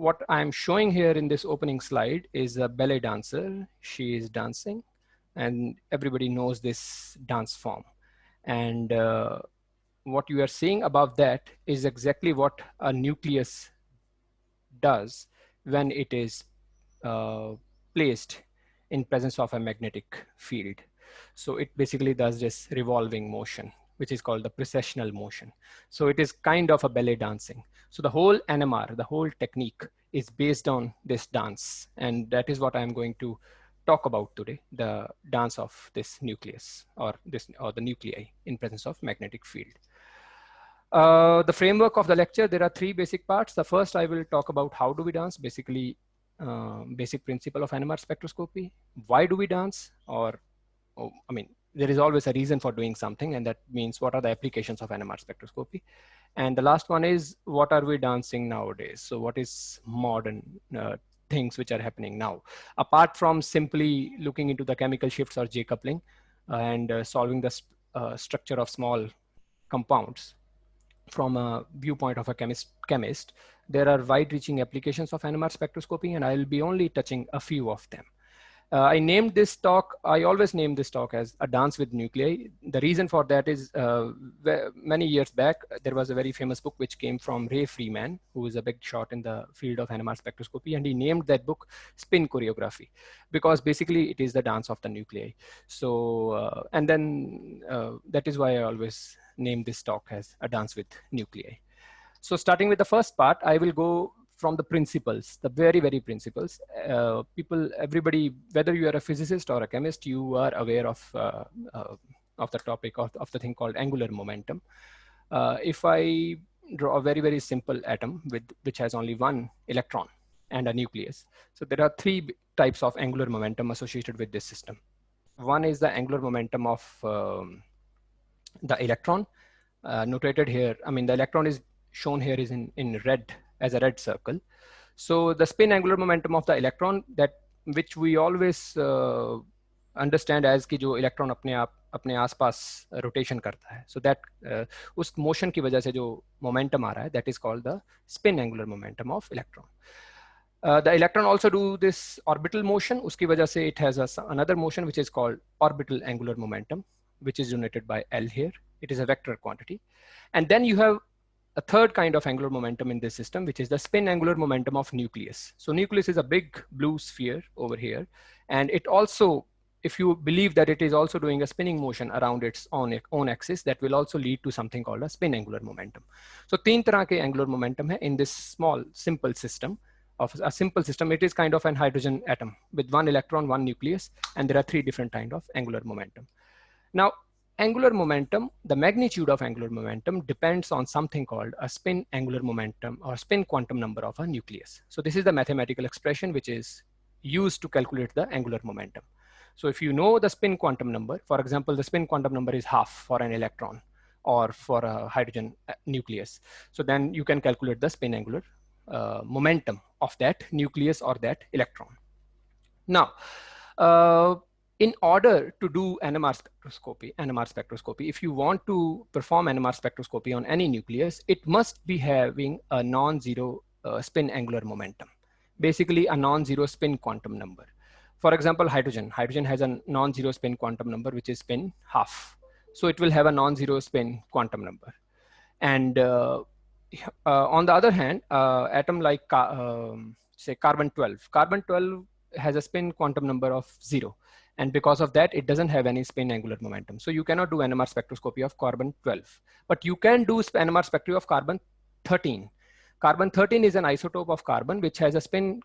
what I'm showing here in this opening slide is a ballet dancer. She is dancing, and everybody knows this dance form. And what you are seeing above that is exactly what a nucleus does when it is placed in presence of a magnetic field. So it basically does this revolving motion, which is called the precessional motion. So it is kind of a ballet dancing. So the whole NMR, the whole technique is based on this dance. And that is what I'm going to talk about today, the dance of this nucleus or the nuclei in presence of magnetic field. The framework of the lecture, there are three basic parts. The first, I will talk about how do we dance, basically basic principle of NMR spectroscopy. Why do we dance? There is always a reason for doing something, and that means what are the applications of NMR spectroscopy. And the last one is what are we dancing nowadays? So what is modern things which are happening now? Apart from simply looking into the chemical shifts or J coupling and solving the structure of small compounds, from a viewpoint of a chemist, there are wide-reaching applications of NMR spectroscopy, and I'll be only touching a few of them. I always name this talk as a dance with nuclei. The reason for that is many years back, there was a very famous book which came from Ray Freeman, who is a big shot in the field of NMR spectroscopy. And he named that book Spin Choreography, because basically it is the dance of the nuclei. So, that is why I always name this talk as a dance with nuclei. So starting with the first part, I will go from the principles, the very, very principles. Everybody, whether you are a physicist or a chemist, you are aware of the topic of the thing called angular momentum. If I draw a very, very simple atom which has only one electron and a nucleus. So there are three types of angular momentum associated with this system. One is the angular momentum of the electron, notated here. I mean, the electron is shown here is in red, as a red circle. So the spin angular momentum of the electron, that which we always understand as कि जो electron अपने आसपास rotation करता है. So that उस motion की वजह से जो momentum आ रहा है, that is called the spin angular momentum of electron. The electron also do this orbital motion. उसकी वजह से it has another motion which is called orbital angular momentum, which is denoted by L here. It is a vector quantity. And then you have a third kind of angular momentum in this system, which is the spin angular momentum of nucleus. So nucleus is a big blue sphere over here. And it also, if you believe that it is also doing a spinning motion around its own axis, that will also lead to something called a spin angular momentum. So तीन तरह के angular momentum है in this small, simple system. Of a simple system, it is kind of an hydrogen atom with one electron, one nucleus, and there are three different kinds of angular momentum. Now, angular momentum, the magnitude of angular momentum depends on something called a spin angular momentum or spin quantum number of a nucleus. So this is the mathematical expression which is used to calculate the angular momentum. So if you know the spin quantum number, for example, the spin quantum number is half for an electron or for a hydrogen nucleus. So then you can calculate the spin angular momentum of that nucleus or that electron. Now, in order to do NMR spectroscopy, if you want to perform NMR spectroscopy on any nucleus, it must be having a non-zero spin angular momentum, basically a non-zero spin quantum number. For example, hydrogen has a non-zero spin quantum number, which is spin half. So it will have a non-zero spin quantum number. And on the other hand, atom like say carbon-12 has a spin quantum number of 0. And because of that, it doesn't have any spin angular momentum. So you cannot do NMR spectroscopy of carbon-12. But you can do NMR spectroscopy of carbon-13. Carbon-13 is an isotope of carbon which has a spin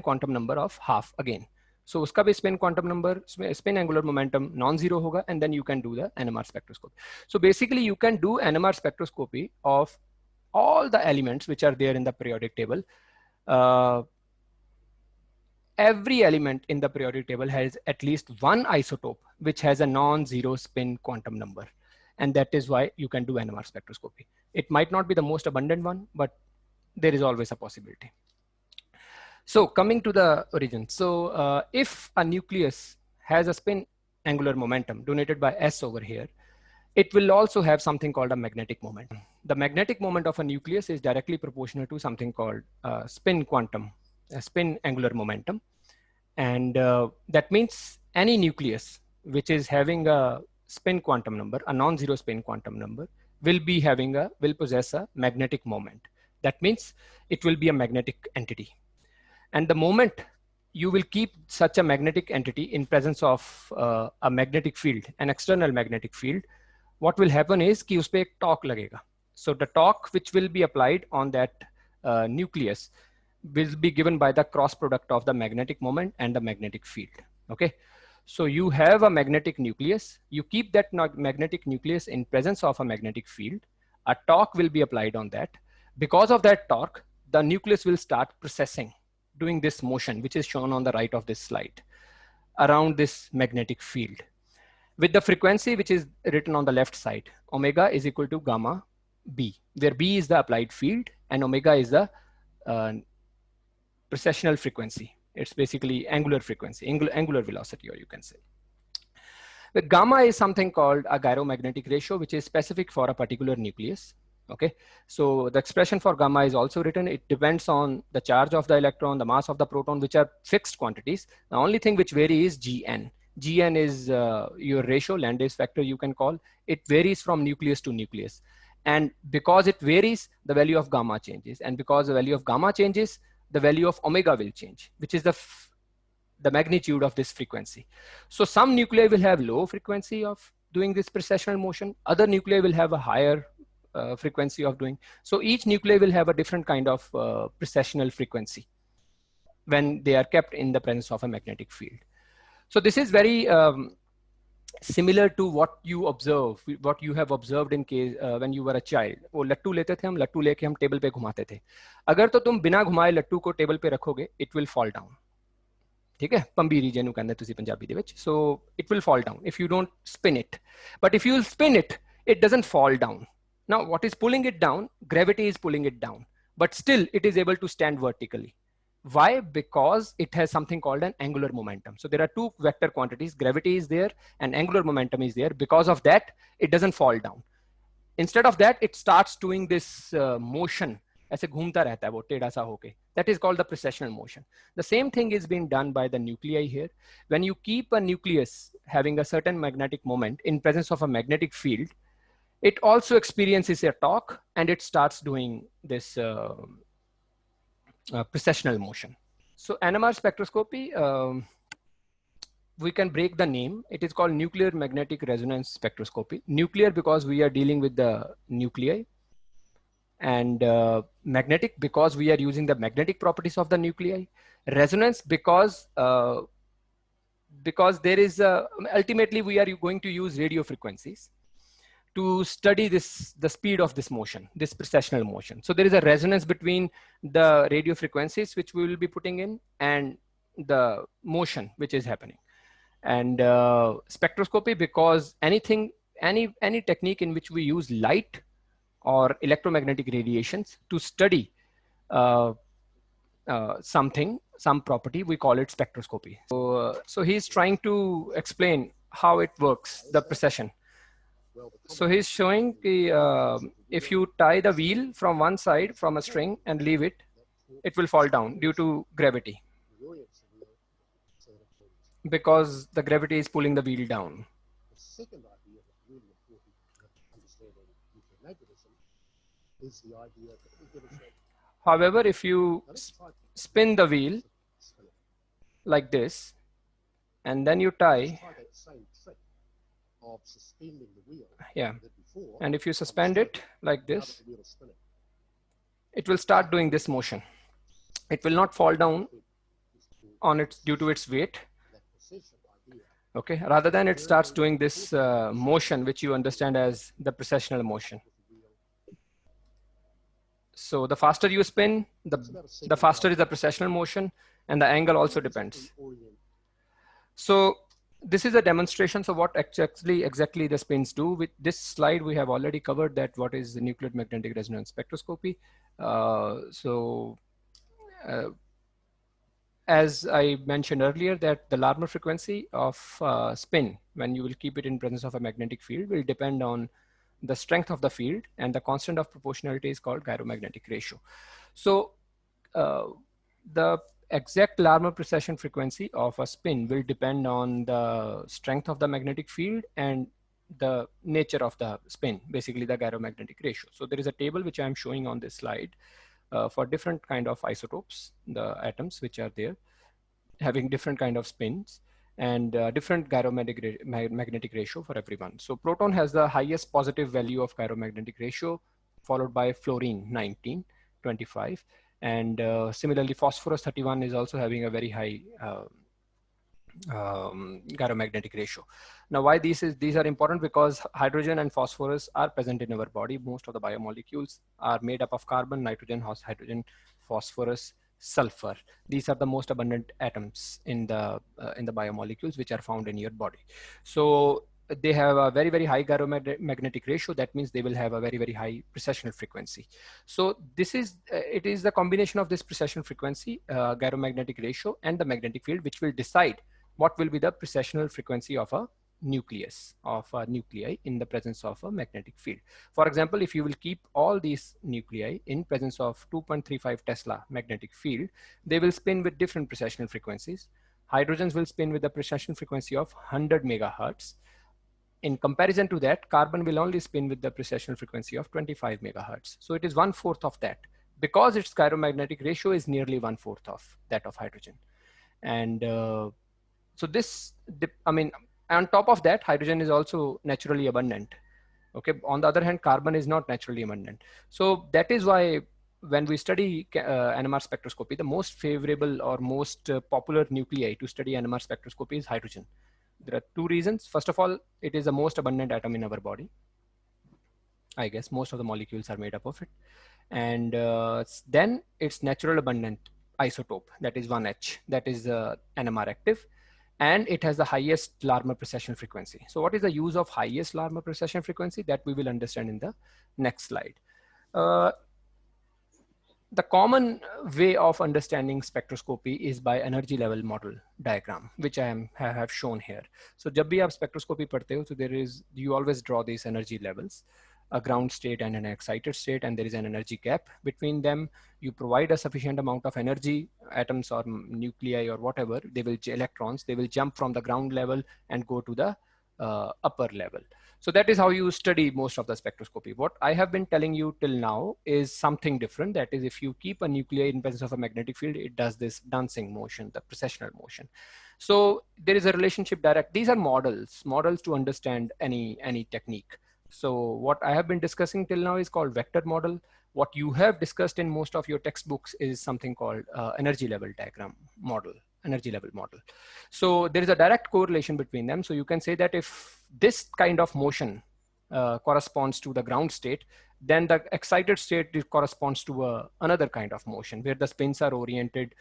quantum number of half again. So uska bhi spin angular momentum non-zero hoga, and then you can do the NMR spectroscopy. So basically you can do NMR spectroscopy of all the elements which are there in the periodic table. Every element in the periodic table has at least one isotope which has a non-zero spin quantum number. And that is why you can do NMR spectroscopy. It might not be the most abundant one, but there is always a possibility. So coming to the origin. So if a nucleus has a spin angular momentum donated by S over here, it will also have something called a magnetic moment. the magnetic moment of a nucleus is directly proportional to something called spin quantum, spin angular momentum. And that means any nucleus which is having a spin quantum number, a non-zero spin quantum number, will possess a magnetic moment. That means it will be a magnetic entity. And the moment you will keep such a magnetic entity in presence of a magnetic field, an external magnetic field, what will happen is कि उस पे एक torque लगेगा. So the torque which will be applied on that nucleus will be given by the cross product of the magnetic moment and the magnetic field. Okay, so you have a magnetic nucleus, you keep that magnetic nucleus in presence of a magnetic field, a torque will be applied on that. Because of that torque, the nucleus will start precessing, doing this motion which is shown on the right of this slide around this magnetic field with the frequency which is written on the left side. Omega is equal to gamma b, where b is the applied field and omega is the precessional frequency. It's basically angular frequency, angular velocity, or you can say. The gamma is something called a gyromagnetic ratio, which is specific for a particular nucleus. Okay, so the expression for gamma is also written. It depends on the charge of the electron, the mass of the proton, which are fixed quantities. The only thing which varies is Gn. Gn is your ratio, Landis factor you can call. It varies from nucleus to nucleus. And because it varies, the value of gamma changes. And because the value of gamma changes, the value of omega will change, which is the magnitude of this frequency. So some nuclei will have low frequency of doing this precessional motion. Other nuclei will have a higher frequency of doing. So each nuclei will have a different kind of precessional frequency when they are kept in the presence of a magnetic field. So this is very similar to what you observe, what you have observed in case when you were a child. वो लट्टू लेते थे हम, लट्टू लेके हम table पे घुमाते थे. अगर तो तुम बिना घुमाए लट्टू को टेबल पे रखोगे, it will fall down. ठीक है, पंबीरी ਜਿਹਨੂੰ ਕਹਿੰਦੇ ਤੁਸੀਂ ਪੰਜਾਬੀ ਦੇ ਵਿੱਚ. So it will fall down if you don't spin it. But if you spin it, it doesn't fall down. Now what is pulling it down? Gravity is pulling it down, but still it is able to stand vertically. Why? Because it has something called an angular momentum. So there are two vector quantities, gravity is there and angular momentum is there. Because of that, it doesn't fall down. Instead of that, it starts doing this motion. ऐसे घूमता रहता है वो टेढ़ा सा होके. That is called the precessional motion. The same thing is being done by the nuclei here. When you keep a nucleus having a certain magnetic moment in presence of a magnetic field, it also experiences a torque and it starts doing this precessional motion. So NMR spectroscopy, we can break the name. It is called nuclear magnetic resonance spectroscopy. Nuclear because we are dealing with the nuclei, and magnetic because we are using the magnetic properties of the nuclei. Resonance because there is ultimately we are going to use radio frequencies to study the speed of this motion, this precessional motion. So there is a resonance between the radio frequencies which we will be putting in and the motion which is happening. And spectroscopy because any technique in which we use light or electromagnetic radiations to study some property, we call it spectroscopy. So he's trying to explain how it works, the precession. So he's showing if you tie the wheel from one side from a string and leave it, it will fall down due to gravity, because the gravity is pulling the wheel down. The second idea that's really important to understanding nuclear magnetism is the idea that we give a However, if you spin the wheel like this, and then you tie, that same trick of suspending the wheel, yeah, before, and if you suspend it like this, it will start doing this motion. It will not fall down on its due to its weight. Okay, rather than it starts doing this motion, which you understand as the precessional motion. So the faster you spin, the faster is the precessional motion, and the angle also depends. So this is a demonstration. So what exactly the spins do. With this slide, we have already covered that what is the nuclear magnetic resonance spectroscopy. As I mentioned earlier, that the Larmor frequency of spin, when you will keep it in presence of a magnetic field, will depend on the strength of the field, and the constant of proportionality is called gyromagnetic ratio. So the exact Larmor precession frequency of a spin will depend on the strength of the magnetic field and the nature of the spin, basically the gyromagnetic ratio. So there is a table which I'm showing on this slide for different kind of isotopes, the atoms which are there, having different kind of spins and different gyromagnetic ratio for everyone. So proton has the highest positive value of gyromagnetic ratio, followed by fluorine 19, 25. And similarly, phosphorus 31 is also having a very high gyromagnetic ratio. Now, why these are important? Because hydrogen and phosphorus are present in our body. Most of the biomolecules are made up of carbon, nitrogen, phosphorus, sulfur. These are the most abundant atoms in the biomolecules which are found in your body. So they have a very, very high gyromagnetic ratio. That means they will have a very, very high precessional frequency. So this is, it is the combination of this precessional frequency, gyromagnetic ratio, and the magnetic field, which will decide what will be the precessional frequency of a nucleus, of a nuclei in the presence of a magnetic field. For example, if you will keep all these nuclei in presence of 2.35 Tesla magnetic field, they will spin with different precessional frequencies. Hydrogens will spin with the precessional frequency of 100 megahertz. In comparison to that, carbon will only spin with the precessional frequency of 25 megahertz. So it is 1/4 of that, because its gyromagnetic ratio is nearly 1/4 of that of hydrogen. And so this, I mean, on top of that, hydrogen is also naturally abundant. Okay. On the other hand, carbon is not naturally abundant. So that is why when we study NMR spectroscopy, the most favorable or most popular nuclei to study NMR spectroscopy is hydrogen. There are two reasons. First of all, it is the most abundant atom in our body. I guess most of the molecules are made up of it. And then its natural abundant isotope, that is 1H, that is NMR active. And it has the highest Larmor precession frequency. So what is the use of highest Larmor precession frequency? That we will understand in the next slide. The common way of understanding spectroscopy is by energy level model diagram, which I have shown here. So जब भी आप spectroscopy पढ़ते हो, so there is, you always draw these energy levels, a ground state and an excited state, and there is an energy gap between them. You provide a sufficient amount of energy, atoms or nuclei or whatever, they will, electrons, they will jump from the ground level and go to the upper level. So that is how you study most of the spectroscopy. What I have been telling you till now is something different. That is, if you keep a nuclei in presence of a magnetic field, it does this dancing motion, the precessional motion. So there is a relationship direct. These are models to understand any technique. So what I have been discussing till now is called vector model. What you have discussed in most of your textbooks is something called energy level diagram model, energy level model. So there is a direct correlation between them. So you can say that if this kind of motion corresponds to the ground state, then the excited state corresponds to another kind of motion where the spins are oriented,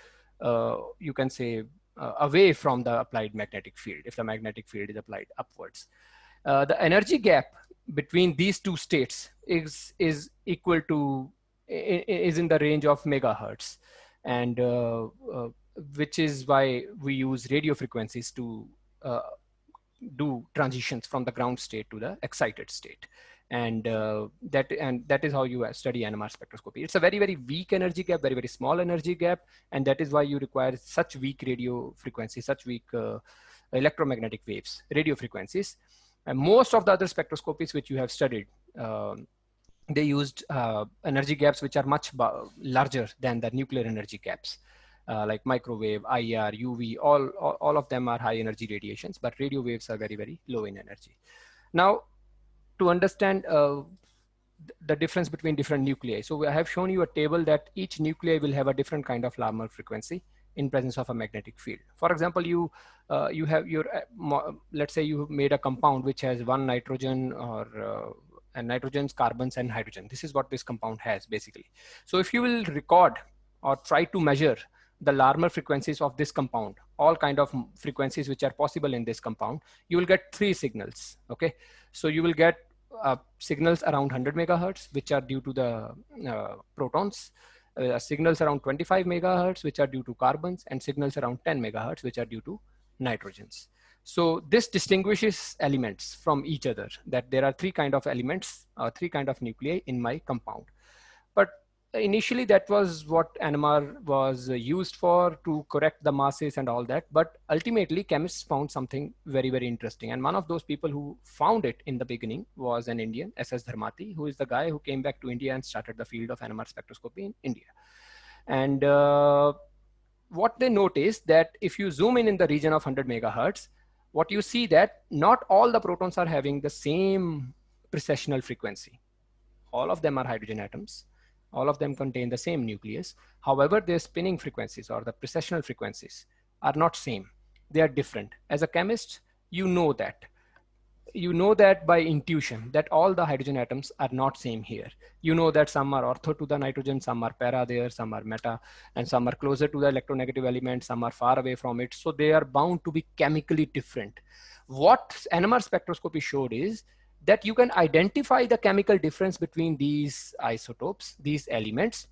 you can say, away from the applied magnetic field, if the magnetic field is applied upwards. The energy gap between these two states is equal to, is in the range of megahertz, and which is why we use radio frequencies to do transitions from the ground state to the excited state. And that is how you study NMR spectroscopy. It's a very, very weak energy gap, very, very small energy gap, and that is why you require such weak radio frequencies, such weak electromagnetic waves, radio frequencies. And most of the other spectroscopies which you have studied, they used energy gaps which are much larger than the nuclear energy gaps, like microwave, IR, UV, all of them are high energy radiations, but radio waves are very, very low in energy. Now, to understand the difference between different nuclei. So I have shown you a table that each nuclei will have a different kind of Larmor frequency in presence of a magnetic field. For example, you have your, let's say you made a compound which has one nitrogen or and nitrogens, carbons, and hydrogen. This is what this compound has basically. So if you will record or try to measure the Larmor frequencies of this compound, all kind of frequencies which are possible in this compound, you will get 3 signals. Okay, so you will get signals around 100 megahertz, which are due to the protons, signals around 25 megahertz, which are due to carbons, and signals around 10 megahertz, which are due to nitrogens. So this distinguishes elements from each other, that there are three kind of elements, three kind of nuclei in my compound. But initially that was what NMR was used for, to correct the masses and all that. But ultimately chemists found something very, very interesting. And one of those people who found it in the beginning was an Indian, S.S. Dharmati, who is the guy who came back to India and started the field of NMR spectroscopy in India. And what they noticed, that if you zoom in the region of 100 megahertz, what you see that not all the protons are having the same precessional frequency. All of them are hydrogen atoms. All of them contain the same nucleus. However, their spinning frequencies or the precessional frequencies are not same. They are different. As a chemist, you know that. You know that by intuition, that all the hydrogen atoms are not same here. You know that some are ortho to the nitrogen, some are para there, some are meta, and some are closer to the electronegative element, some are far away from it. So they are bound to be chemically different. What NMR spectroscopy showed is that you can identify the chemical difference between these isotopes, these elements,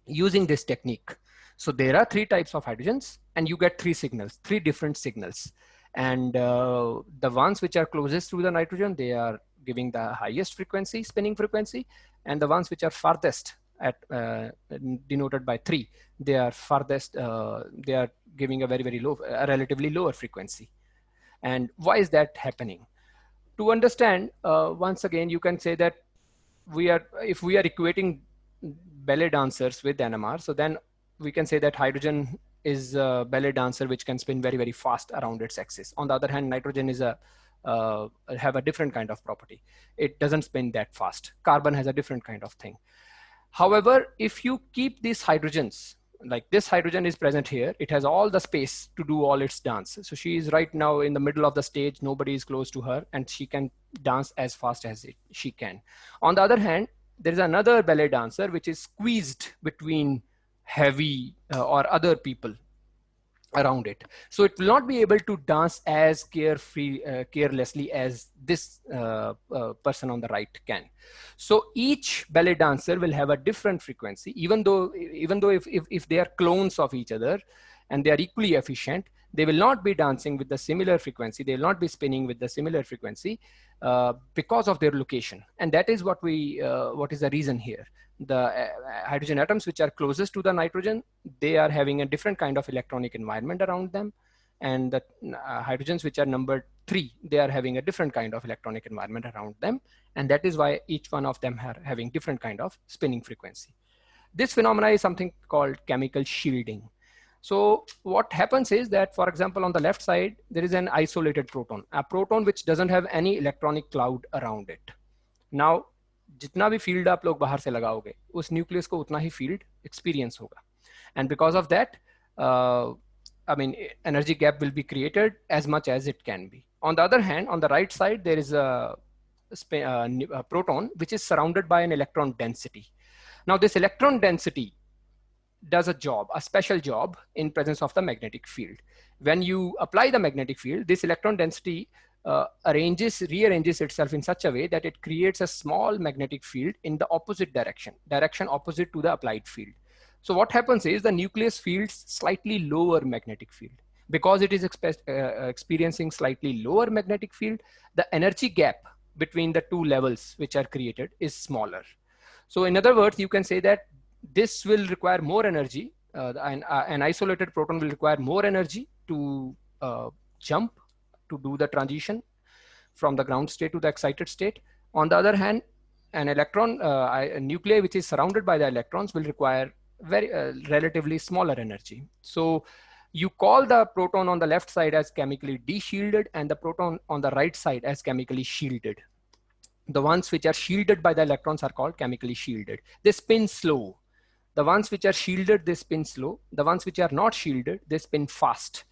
using this technique. So there are three types of hydrogens, and you get three signals, three different signals. And the ones which are closest to the nitrogen, they are giving the highest frequency, spinning frequency, and the ones which are farthest, at denoted by 3, they are farthest, they are giving a very, very low, a relatively lower frequency. And why is that happening? To understand, once again, you can say that if we are equating ballet dancers with NMR, so then we can say that hydrogen is a ballet dancer which can spin very, very fast around its axis. On the other hand, nitrogen is have a different kind of property. It doesn't spin that fast. Carbon has a different kind of thing. However, if you keep these hydrogens, like this hydrogen is present here, it has all the space to do all its dance. So she is right now in the middle of the stage, nobody is close to her, and she can dance as fast as she can. On the other hand, there is another ballet dancer which is squeezed between heavy or other people around it. So it will not be able to dance as carelessly as this person on the right can. So each ballet dancer will have a different frequency, even though if they are clones of each other and they are equally efficient, they will not be dancing with the similar frequency. They will not be spinning with the similar frequency because of their location. And that is what is the reason here. The hydrogen atoms which are closest to the nitrogen, they are having a different kind of electronic environment around them. And the hydrogens which are numbered 3, they are having a different kind of electronic environment around them. And that is why each one of them are having different kind of spinning frequency. This phenomena is something called chemical shielding. So what happens is that, for example, on the left side, there is an isolated proton, a proton which doesn't have any electronic cloud around it. Now, जितना भी field आप लोग बाहर से लगाओगे, उस nucleus को उतना ही फील्ड एक्सपीरियंस होगा. And because of that, I mean, energy gap will be created as much as it can be. On the other hand, on the right side, there is a proton which is surrounded by an electron density. Now, this electron density does a job, a special job in presence of the magnetic field. When you apply the magnetic field, this electron density rearranges itself in such a way that it creates a small magnetic field in the opposite direction opposite to the applied field. So what happens is the nucleus feels slightly lower magnetic field. Because it is experiencing slightly lower magnetic field, the energy gap between the two levels which are created is smaller. So in other words, you can say that this will require more energy. An isolated proton will require more energy to jump, to do the transition from the ground state to the excited state. On the other hand, an electron, a nuclei which is surrounded by the electrons will require very relatively smaller energy. So you call the proton on the left side as chemically de-shielded and the proton on the right side as chemically shielded. The ones which are shielded by the electrons are called chemically shielded. They spin slow. The ones which are shielded, they spin slow. The ones which are not shielded, they spin fast.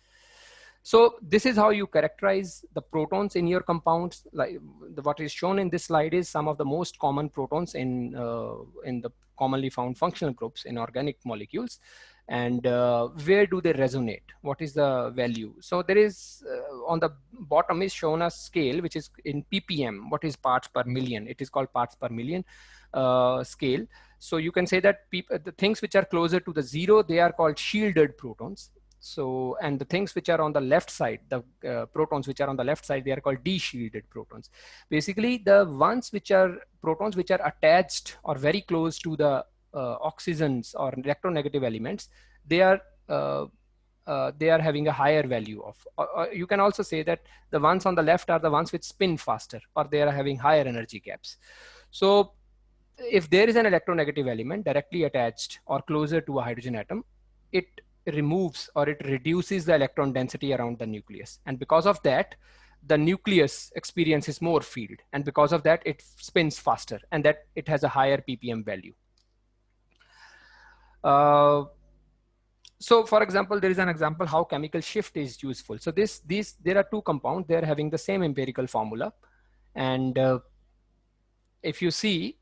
So this is how you characterize the protons in your compounds. Like what is shown in this slide is some of the most common protons in the commonly found functional groups in organic molecules. And where do they resonate? What is the value? So there is on the bottom is shown a scale which is in ppm. What is parts per million? It is called parts per million scale. So you can say that the things which are closer to the 0, they are called shielded protons. So, and the things which are on the left side, the protons which are on the left side, they are called d-shielded protons. Basically, the ones which are protons which are attached or very close to the oxygens or electronegative elements, they are having a higher value of, you can also say that the ones on the left are the ones which spin faster, or they are having higher energy gaps. So if there is an electronegative element directly attached or closer to a hydrogen atom, it removes or it reduces the electron density around the nucleus. And because of that, the nucleus experiences more field. And because of that, it spins faster, and that it has a higher ppm value. So for example, there is an example how chemical shift is useful. So there are two compounds, they're having the same empirical formula. And if you see,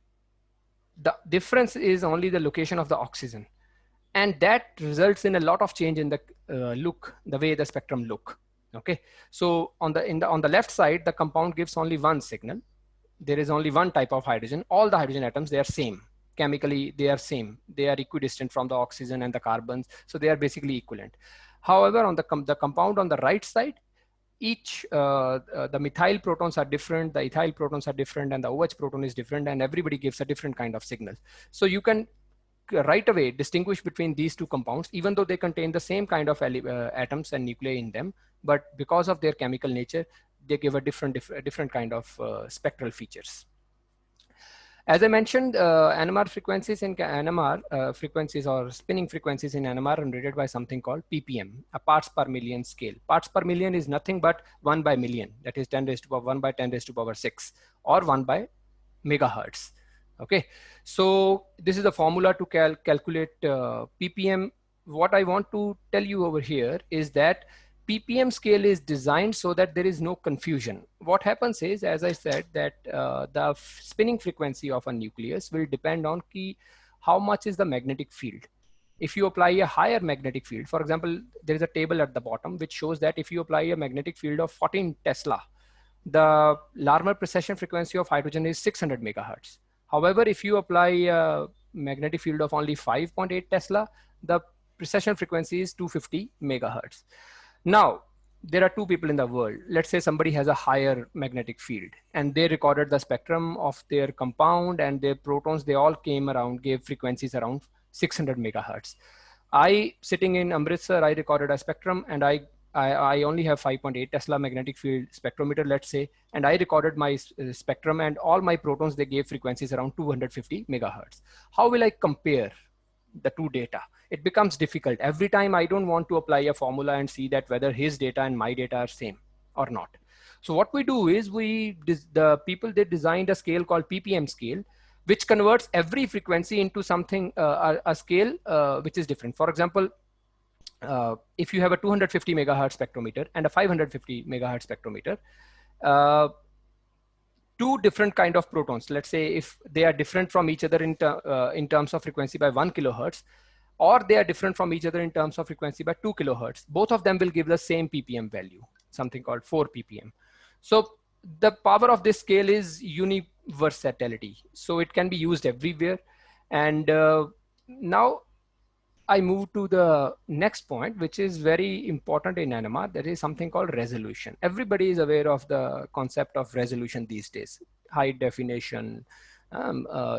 the difference is only the location of the oxygen. And that results in a lot of change in the look, the way the spectrum look. Okay, so on the left side, the compound gives only one signal. There is only one type of hydrogen. All the hydrogen atoms, they are same. Chemically, they are same. They are equidistant from the oxygen and the carbons. So they are basically equivalent. However, on the compound on the right side, each, the methyl protons are different, the ethyl protons are different, and the OH proton is different, and everybody gives a different kind of signal. So you can right away distinguish between these two compounds, even though they contain the same kind of atoms and nuclei in them, but because of their chemical nature, they give a different kind of spectral features. As I mentioned, NMR frequencies in NMR frequencies or spinning frequencies in NMR are rated by something called ppm, a parts per million scale. Parts per million is nothing but 1 by million, that is 10 raised to power 1 by 10 raised to power 6, or 1 by megahertz. Okay, so this is the formula to calculate ppm. What I want to tell you over here is that ppm scale is designed so that there is no confusion. What happens is, as I said, that the spinning frequency of a nucleus will depend on how much is the magnetic field. If you apply a higher magnetic field, for example, there is a table at the bottom which shows that if you apply a magnetic field of 14 Tesla, the Larmor precession frequency of hydrogen is 600 megahertz. However, if you apply a magnetic field of only 5.8 Tesla, the precession frequency is 250 megahertz. Now, there are two people in the world. Let's say somebody has a higher magnetic field and they recorded the spectrum of their compound, and their protons, they all came around, gave frequencies around 600 megahertz. Sitting in Amritsar, I recorded a spectrum, and I only have 5.8 Tesla magnetic field spectrometer, let's say, and I recorded my spectrum, and all my protons, they gave frequencies around 250 megahertz. How will I compare the two data? It becomes difficult. Every time I don't want to apply a formula and see that whether his data and my data are same or not. So what we do is the people, they designed a scale called ppm scale, which converts every frequency into something, a scale which is different. For example, if you have a 250 megahertz spectrometer and a 550 megahertz spectrometer, two different kind of protons, let's say if they are different from each other in terms of frequency by 1 kilohertz, or they are different from each other in terms of frequency by 2 kilohertz, both of them will give the same ppm value, something called 4 ppm. So the power of this scale is universality. So it can be used everywhere. And now I move to the next point, which is very important in NMR. There is something called resolution. Everybody is aware of the concept of resolution these days. High definition,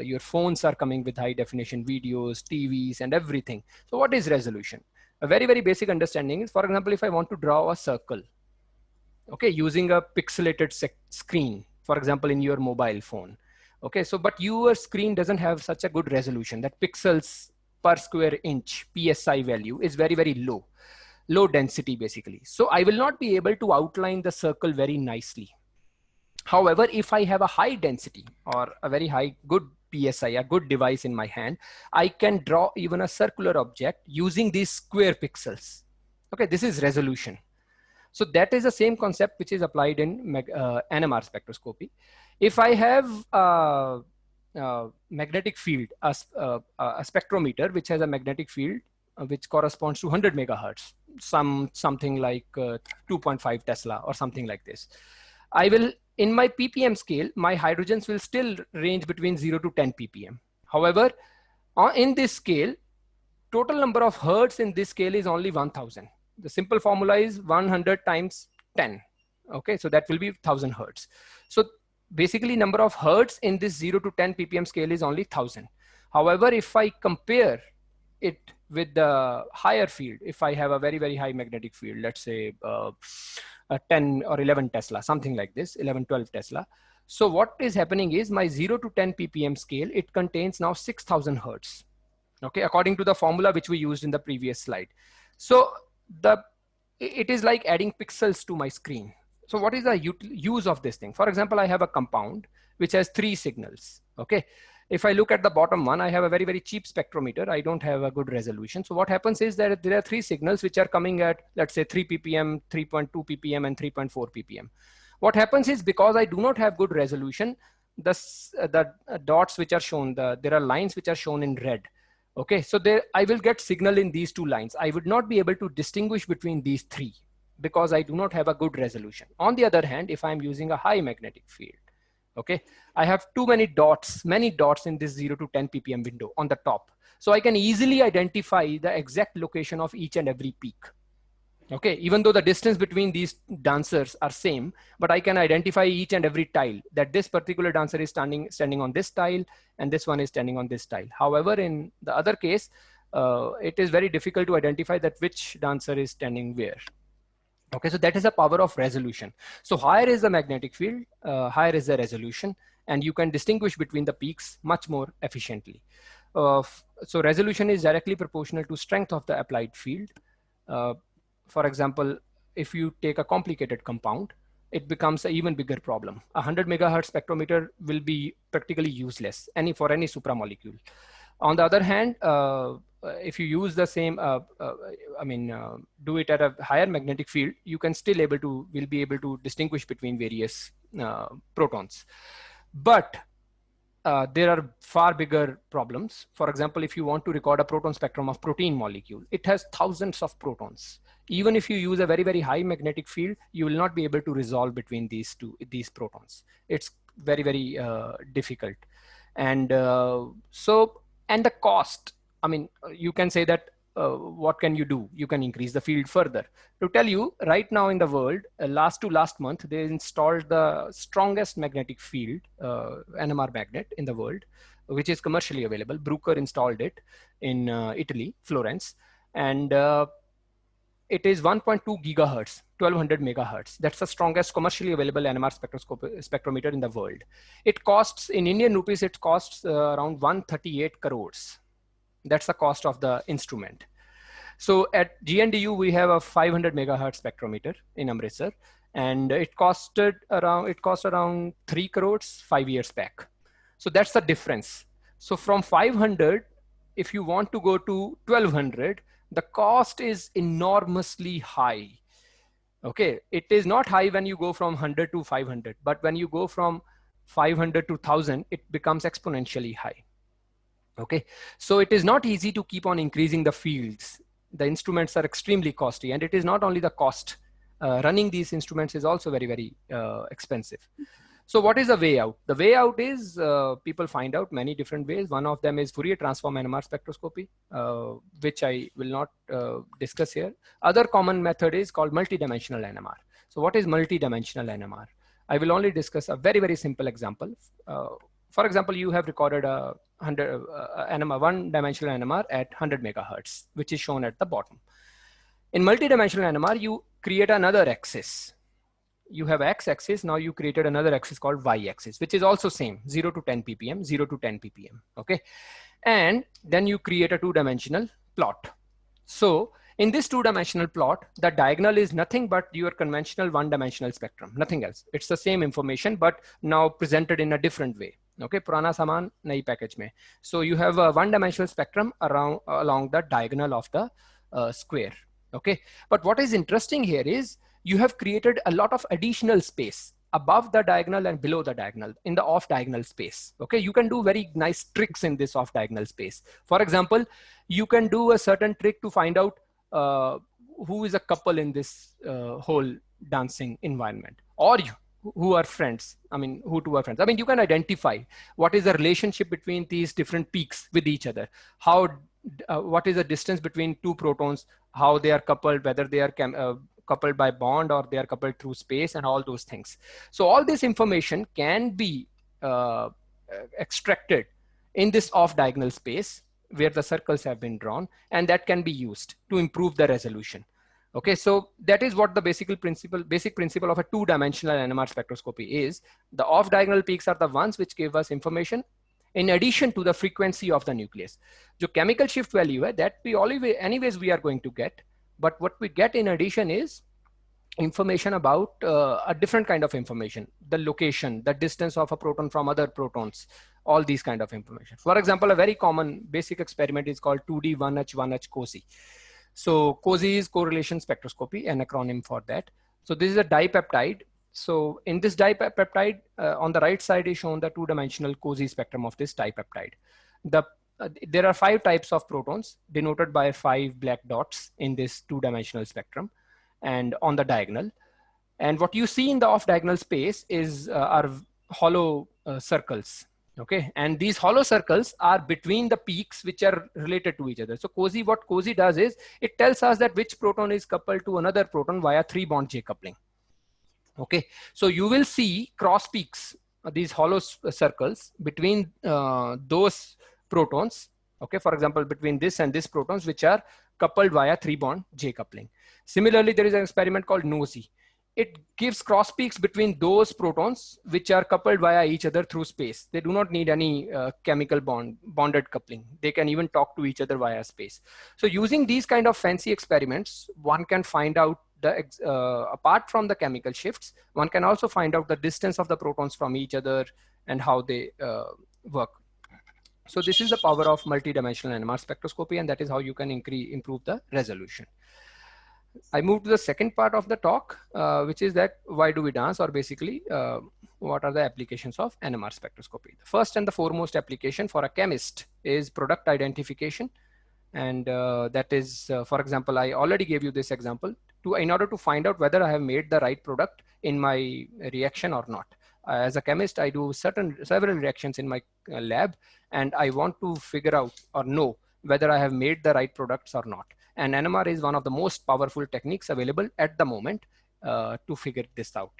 your phones are coming with high definition videos, TVs, and everything. So what is resolution? A very, very basic understanding is, for example, if I want to draw a circle, okay, using a pixelated screen, for example, in your mobile phone. Okay, so but your screen doesn't have such a good resolution. That pixels per square inch PSI value is very, very low density basically. So I will not be able to outline the circle very nicely. However, if I have a high density or a very high good PSI, a good device in my hand, I can draw even a circular object using these square pixels. Okay, this is resolution. So that is the same concept which is applied in NMR spectroscopy. If I have magnetic field, a spectrometer which has a magnetic field which corresponds to 100 megahertz, something like 2.5 Tesla or something like this, I will, in my ppm scale, my hydrogens will still range between 0 to 10 ppm. However, in this scale, total number of hertz in this scale is only 1000, The simple formula is 100 times 10. Okay, so that will be 1000 hertz. So basically number of hertz in this 0 to 10 ppm scale is only 1000. However, if I compare it with the higher field, if I have a very, very high magnetic field, let's say a 10 or 11 Tesla, something like this, 11, 12 Tesla. So what is happening is my 0 to 10 ppm scale, it contains now 6000 hertz. Okay, according to the formula which we used in the previous slide. So it is like adding pixels to my screen. So what is the use of this thing? For example, I have a compound which has 3 signals. Okay, if I look at the bottom one, I have a very, very cheap spectrometer. I don't have a good resolution. So what happens is that there are 3 signals which are coming at, let's say 3 ppm, 3.2 ppm, and 3.4 ppm. What happens is, because I do not have good resolution, the dots which are shown, there are lines which are shown in red. Okay, so there I will get signal in these 2 lines. I would not be able to distinguish between these 3 because I do not have a good resolution. On the other hand, if I'm using a high magnetic field, okay, I have many dots in this 0 to 10 ppm window on the top. So I can easily identify the exact location of each and every peak. Okay, even though the distance between these dancers are same, but I can identify each and every tile, that this particular dancer is standing on this tile and this one is standing on this tile. However, in the other case, it is very difficult to identify that which dancer is standing where. Okay, so that is the power of resolution. So higher is the magnetic field, higher is the resolution, and you can distinguish between the peaks much more efficiently. So resolution is directly proportional to strength of the applied field. For example, if you take a complicated compound, it becomes an even bigger problem. 100 megahertz spectrometer will be practically useless for any supramolecule. On the other hand, if you use the same, do it at a higher magnetic field, you can still will be able to distinguish between various protons. But there are far bigger problems. For example, if you want to record a proton spectrum of protein molecule, it has thousands of protons. Even if you use a very, very high magnetic field, you will not be able to resolve between these protons. It's very, very difficult. And and the cost, I mean, you can say that what can you do? You can increase the field further. To tell you, right now in the world, last month, they installed the strongest magnetic field, NMR magnet in the world, which is commercially available. Bruker installed it in Italy, Florence, and it is 1.2 gigahertz, 1200 megahertz. That's the strongest commercially available NMR spectrometer in the world. It costs, in Indian rupees, it costs around 138 crores. That's the cost of the instrument. So at GNDU, we have a 500 megahertz spectrometer in Amritsar, and it cost around 3 crores 5 years back. So that's the difference. So from 500, if you want to go to 1200, the cost is enormously high. Okay, it is not high when you go from 100 to 500, but when you go from 500 to 1000, it becomes exponentially high. Okay, so it is not easy to keep on increasing the fields. The instruments are extremely costly, and it is not only the cost. Running these instruments is also very, very expensive. So what is the way out? The way out is people find out many different ways. One of them is Fourier transform NMR spectroscopy, which I will not discuss here. Other common method is called multidimensional NMR. So what is multidimensional NMR? I will only discuss a very, very simple example. For example, you have recorded a one-dimensional NMR at 100 megahertz, which is shown at the bottom. In multidimensional NMR, you create another axis. You have x-axis, now you created another axis called y-axis, which is also same, 0 to 10 ppm, 0 to 10 ppm, okay? And then you create a two-dimensional plot. So in this two-dimensional plot, the diagonal is nothing but your conventional one-dimensional spectrum, nothing else. It's the same information, but now presented in a different way. Okay, purana saman nayi package mein. So you have a one-dimensional spectrum along the diagonal of the square. Okay, but what is interesting here is you have created a lot of additional space above the diagonal and below the diagonal in the off diagonal space. Okay, you can do very nice tricks in this off diagonal space. For example, you can do a certain trick to find out who is a couple in this whole dancing environment, or who are friends. I mean, who two are friends. I mean, you can identify what is the relationship between these different peaks with each other. How what is the distance between two protons how they are coupled, whether they are coupled by bond or they are coupled through space, and all those things. So all this information can be extracted in this off diagonal space where the circles have been drawn, and that can be used to improve the resolution. Okay, so that is what the basic principle of a two-dimensional NMR spectroscopy is. The off diagonal peaks are the ones which give us information in addition to the frequency of the nucleus. जो chemical shift value है, that we always anyways we are going to get, but what we get in addition is information about a different kind of information, the location, the distance of a proton from other protons, all these kind of information. For example, a very common basic experiment is called 2D 1H COSY. So COSY is correlation spectroscopy, an acronym for that. So this is a dipeptide. So in this dipeptide, on the right side is shown the two-dimensional COSY spectrum of this dipeptide. There are 5 types of protons denoted by 5 black dots in this two-dimensional spectrum and on the diagonal. And what you see in the off-diagonal space is are hollow circles. Okay, and these hollow circles are between the peaks which are related to each other. So COSY, what COSY does is it tells us that which proton is coupled to another proton via 3-bond J coupling. Okay, so you will see cross peaks, these hollow circles between those protons. Okay, for example, between this and this protons which are coupled via 3-bond J coupling. Similarly, there is an experiment called NOSY. It gives cross peaks between those protons which are coupled via each other through space. They do not need any chemical bonded coupling. They can even talk to each other via space. So using these kind of fancy experiments, one can find out apart from the chemical shifts, one can also find out the distance of the protons from each other and how they work. So this is the power of multidimensional NMR spectroscopy, and that is how you can improve the resolution. I move to the second part of the talk, which is that why do we dance, or basically what are the applications of NMR spectroscopy. The first and the foremost application for a chemist is product identification. And that is, for example, I already gave you this example. In order to find out whether I have made the right product in my reaction or not. As a chemist, I do several reactions in my lab, and I want to figure out or know whether I have made the right products or not. And NMR is one of the most powerful techniques available at the moment to figure this out.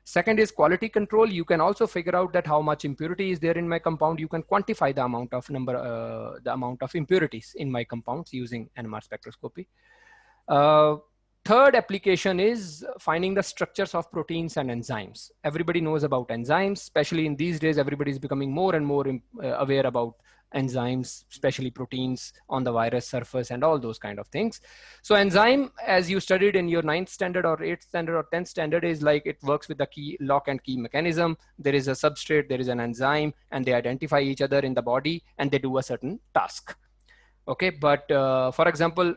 Second is quality control. You can also figure out that how much impurity is there in my compound. You can quantify the amount of impurities in my compounds using NMR spectroscopy. Third application is finding the structures of proteins and enzymes. Everybody knows about enzymes, especially in these days. Everybody is becoming more and more aware about enzymes, especially proteins on the virus surface and all those kind of things. So enzyme, as you studied in your 9th standard or 8th standard or 10th standard, is like it works with the lock and key mechanism. There is a substrate, there is an enzyme, and they identify each other in the body and they do a certain task. Okay, but for example,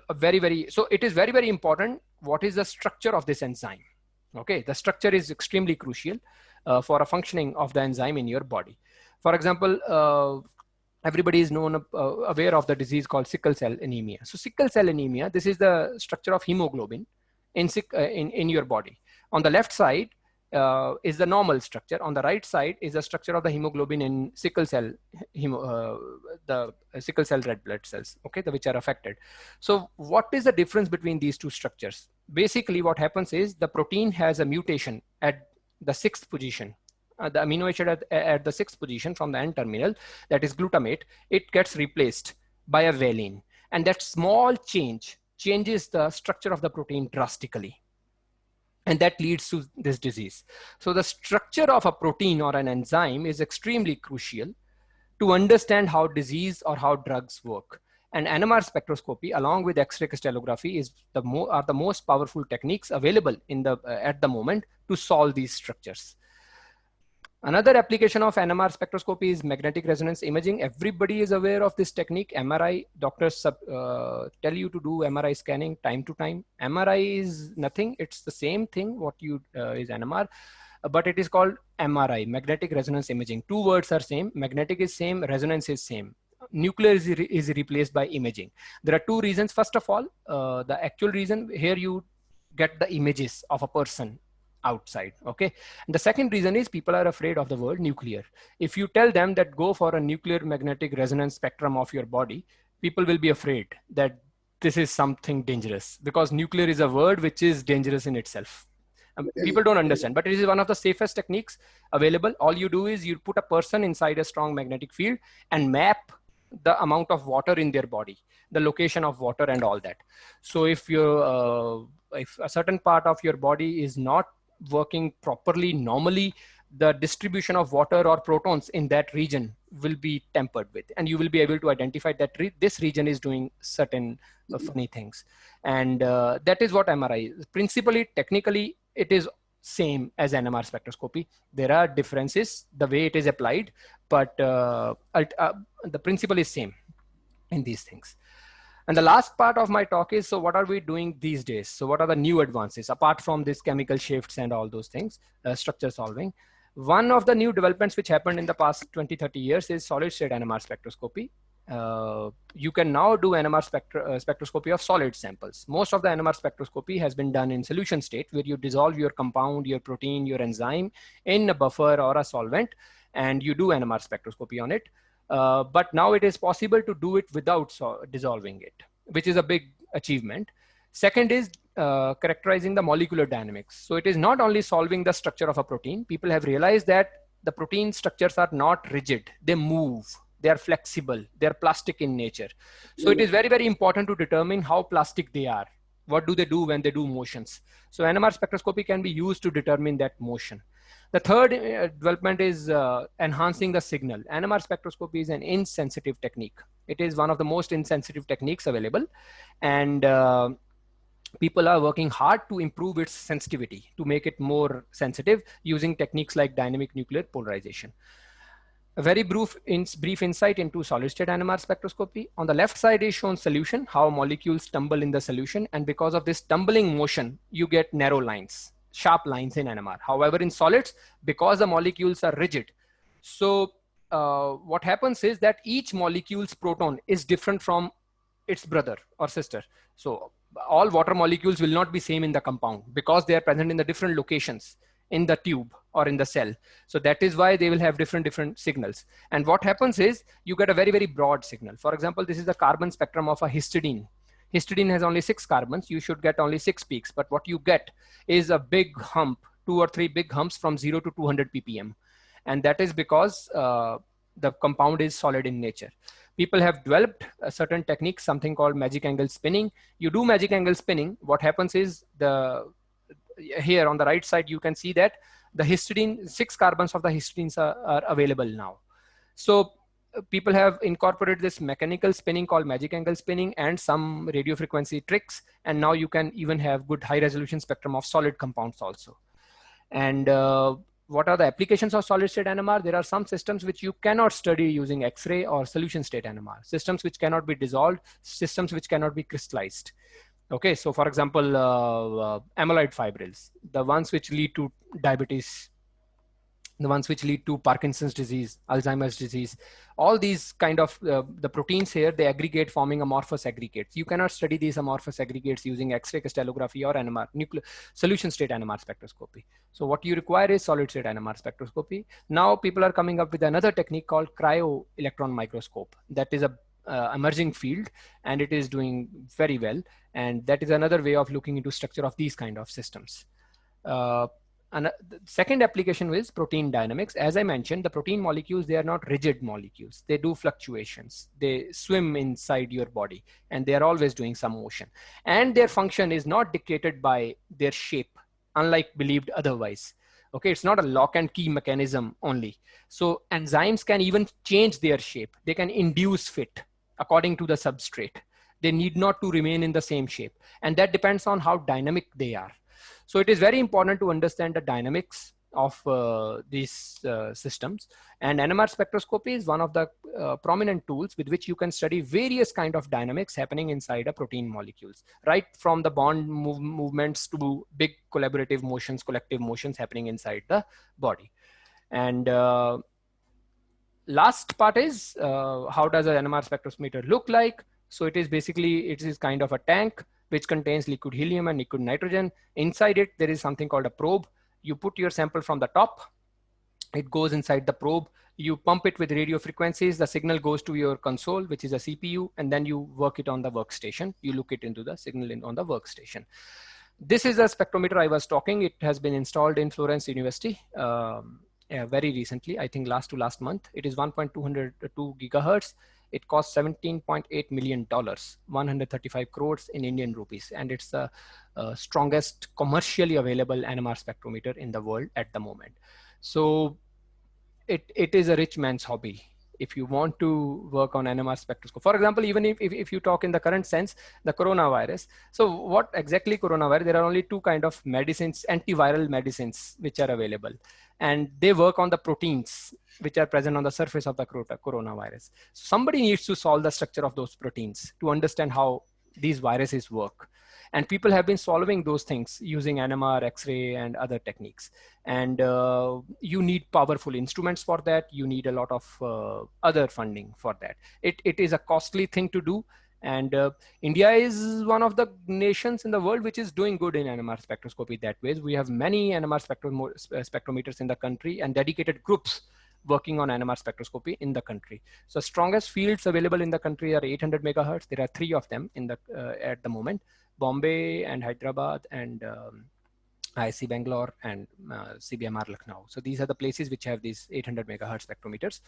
so it is very, very important. What is the structure of this enzyme? Okay, the structure is extremely crucial for a functioning of the enzyme in your body. For example, everybody is aware of the disease called sickle cell anemia. So sickle cell anemia, this is the structure of hemoglobin in your body. On the left side is the normal structure. On the right side is the structure of the hemoglobin in sickle cell, the sickle cell red blood cells, okay, which are affected. So what is the difference between these two structures? Basically, what happens is the protein has a mutation at the 6th position. The amino acid at the 6th position from the N terminal, that is glutamate, it gets replaced by a valine. And that small changes the structure of the protein drastically. And that leads to this disease. So the structure of a protein or an enzyme is extremely crucial to understand how disease or how drugs work. And NMR spectroscopy, along with X-ray crystallography, are the most powerful techniques available at the moment to solve these structures. Another application of NMR spectroscopy is magnetic resonance imaging. Everybody is aware of this technique. MRI, doctors tell you to do MRI scanning time to time. MRI is nothing. It's the same thing what is NMR, but it is called MRI, magnetic resonance imaging. Two words are same. Magnetic is same, resonance is same. Nuclear is replaced by imaging. There are two reasons. First of all, the actual reason, here you get the images of a person outside. Okay. And the second reason is people are afraid of the word nuclear. If you tell them that go for a nuclear magnetic resonance spectrum of your body, people will be afraid that this is something dangerous, because nuclear is a word which is dangerous in itself. People don't understand, but it is one of the safest techniques available. All you do is you put a person inside a strong magnetic field and map the amount of water in their body, the location of water and all that. So if if a certain part of your body is not working properly normally, the distribution of water or protons in that region will be tampered with, and you will be able to identify that this region is doing certain funny things. And that is what MRI is. Principally, technically, it is same as NMR spectroscopy. There are differences the way it is applied, but the principle is same in these things. And the last part of my talk is, so what are we doing these days? So what are the new advances apart from this chemical shifts and all those things, structure solving? One of the new developments which happened in the past 20-30 years is solid state NMR spectroscopy. You can now do NMR spectroscopy of solid samples. Most of the NMR spectroscopy has been done in solution state, where you dissolve your compound, your protein, your enzyme in a buffer or a solvent, and you do NMR spectroscopy on it. But now it is possible to do it without dissolving it, which is a big achievement. Second is characterizing the molecular dynamics. So it is not only solving the structure of a protein. People have realized that the protein structures are not rigid. They move. They are flexible. They are plastic in nature. So it is very, very important to determine how plastic they are. What do they do when they do motions? So NMR spectroscopy can be used to determine that motion. The third development is enhancing the signal. NMR spectroscopy is an insensitive technique. It is one of the most insensitive techniques available. And people are working hard to improve its sensitivity, to make it more sensitive using techniques like dynamic nuclear polarization. A very brief insight into solid state NMR spectroscopy. On the left side is shown solution, how molecules tumble in the solution. And because of this tumbling motion, you get narrow lines, sharp lines in NMR. However, in solids, because the molecules are rigid, so what happens is that each molecule's proton is different from its brother or sister. So all water molecules will not be same in the compound because they are present in the different locations in the tube or in the cell. So that is why they will have different signals. And what happens is you get a very, very broad signal. For example, this is the carbon spectrum of a histidine. Histidine has only 6 carbons. You should get only 6 peaks, but what you get is a big hump, 2 or 3 big humps from 0 to 200 ppm. And that is because the compound is solid in nature. People have developed a certain technique, something called magic angle spinning. You do magic angle spinning. What happens is here on the right side, you can see that the histidine, 6 carbons of the histidines are available now. So people have incorporated this mechanical spinning called magic angle spinning and some radio frequency tricks. And now you can even have good high resolution spectrum of solid compounds also. And what are the applications of solid state NMR? There are some systems which you cannot study using X-ray or solution state NMR, systems which cannot be dissolved, systems which cannot be crystallized. Okay, so for example, amyloid fibrils, the ones which lead to diabetes, the ones which lead to Parkinson's disease, Alzheimer's disease, all these kind of the proteins here, they aggregate forming amorphous aggregates. You cannot study these amorphous aggregates using X-ray crystallography or NMR, solution state NMR spectroscopy. So what you require is solid state NMR spectroscopy. Now people are coming up with another technique called cryo electron microscope. That is a emerging field and it is doing very well. And that is another way of looking into structure of these kind of systems. And the second application is protein dynamics. As I mentioned, the protein molecules, they are not rigid molecules. They do fluctuations. They swim inside your body and they are always doing some motion. And their function is not dictated by their shape, unlike believed otherwise. Okay, it's not a lock and key mechanism only. So enzymes can even change their shape. They can induce fit according to the substrate. They need not to remain in the same shape. And that depends on how dynamic they are. So it is very important to understand the dynamics of these systems. And NMR spectroscopy is one of the prominent tools with which you can study various kind of dynamics happening inside a protein molecules, right from the bond movements to big collaborative motions, collective motions happening inside the body. And last part is how does an NMR spectrometer look like? So it is basically, it is kind of a tank which contains liquid helium and liquid nitrogen. Inside it, there is something called a probe. You put your sample from the top It goes inside the probe. You pump it with radio frequencies. The signal goes to your console, which is a CPU, and then you work it on the workstation. You look it into the signal on the workstation. This is a spectrometer I was talking. It has been installed in Florence University very recently, I think last month. It is 1.202 gigahertz. It costs $17.8 million, 135 crores in Indian rupees. And it's the strongest commercially available NMR spectrometer in the world at the moment. So it is a rich man's hobby. If you want to work on NMR spectroscopy, for example, even if you talk in the current sense, the coronavirus. So what exactly coronavirus? There are only two kind of medicines, antiviral medicines, which are available, and they work on the proteins which are present on the surface of the coronavirus. So somebody needs to solve the structure of those proteins to understand how these viruses work. And people have been solving those things using NMR, X-ray, and other techniques. And you need powerful instruments for that. You need a lot of other funding for that. It is a costly thing to do. And India is one of the nations in the world which is doing good in NMR spectroscopy that way. We have many NMR spectrometers in the country and dedicated groups working on NMR spectroscopy in the country. So strongest fields available in the country are 800 megahertz. There are 3 of them in the at the moment: Bombay and Hyderabad and IISc Bangalore and CBMR Lucknow. So these are the places which have these 800 megahertz spectrometers.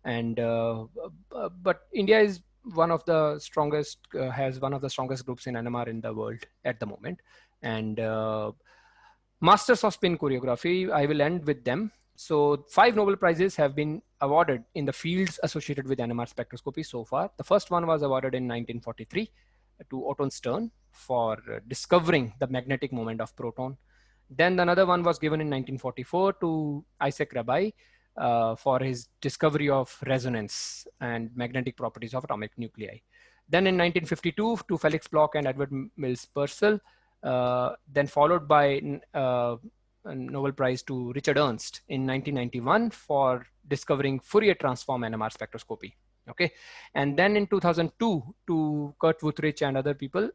And but India is one of the strongest, has one of the strongest groups in NMR in the world at the moment. And Masters of Spin Choreography, I will end with them. So 5 Nobel Prizes have been awarded in the fields associated with NMR spectroscopy so far. The first one was awarded in 1943 to Otto Stern for discovering the magnetic moment of proton. Then another one was given in 1944 to Isaac Rabi for his discovery of resonance and magnetic properties of atomic nuclei. Then in 1952 to Felix Bloch and Edward Mills Purcell. Then followed by a Nobel Prize to Richard Ernst in 1991 for discovering Fourier transform NMR spectroscopy. Okay, and then in 2002 to Kurt Wuthrich and other people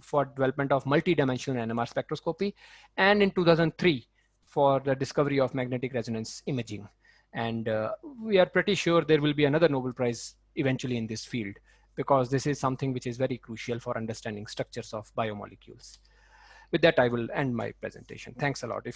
for development of multi-dimensional NMR spectroscopy, and in 2003 for the discovery of magnetic resonance imaging. And we are pretty sure there will be another Nobel Prize eventually in this field, because this is something which is very crucial for understanding structures of biomolecules. With that, I will end my presentation. Thanks a lot.